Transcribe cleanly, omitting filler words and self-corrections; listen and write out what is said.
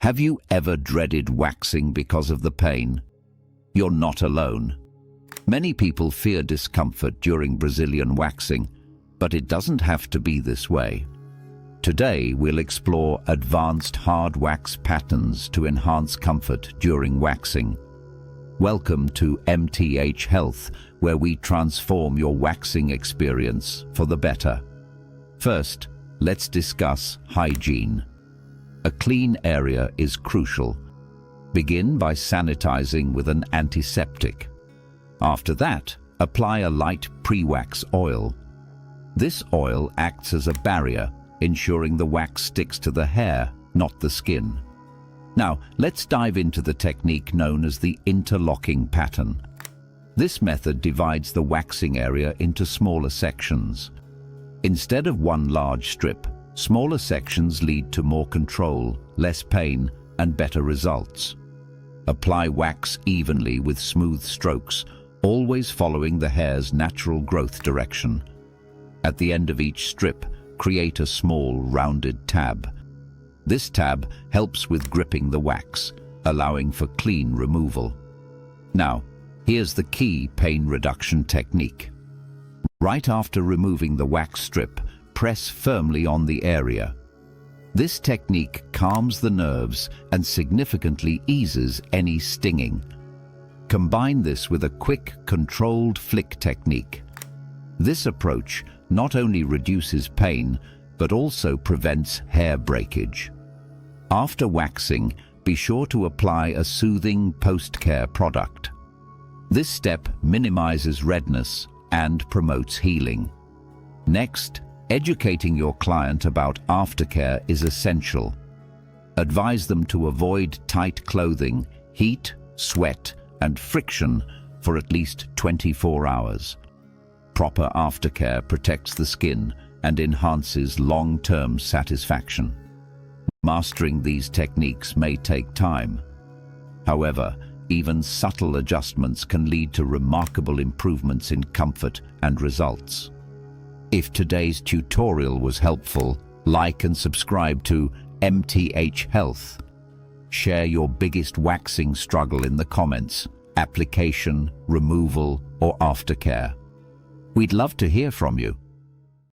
Have you ever dreaded waxing because of the pain? You're not alone. Many people fear discomfort during Brazilian waxing, but it doesn't have to be this way. Today, we'll explore advanced hard wax patterns to enhance comfort during waxing. Welcome to MTH Health, where we transform your waxing experience for the better. First, let's discuss hygiene. A clean area is crucial. Begin by sanitizing with an antiseptic. After that, apply a light pre-wax oil. This oil acts as a barrier, ensuring the wax sticks to the hair, not the skin. Now, let's dive into the technique known as the interlocking pattern. This method divides the waxing area into smaller sections. Instead of one large strip, smaller sections lead to more control, less pain, and better results. Apply wax evenly with smooth strokes, always following the hair's natural growth direction. At the end of each strip, create a small, rounded tab. This tab helps with gripping the wax, allowing for clean removal. Now, here's the key pain reduction technique. Right after removing the wax strip, press firmly on the area. This technique calms the nerves and significantly eases any stinging. Combine this with a quick, controlled flick technique. This approach not only reduces pain, but also prevents hair breakage. After waxing, be sure to apply a soothing post-care product. This step minimizes redness and promotes healing. Next, educating your client about aftercare is essential. Advise them to avoid tight clothing, heat, sweat, and friction for at least 24 hours. Proper aftercare protects the skin and enhances long-term satisfaction. Mastering these techniques may take time. However, even subtle adjustments can lead to remarkable improvements in comfort and results. If today's tutorial was helpful, like and subscribe to MTH Health. Share your biggest waxing struggle in the comments, application, removal, or aftercare. We'd love to hear from you.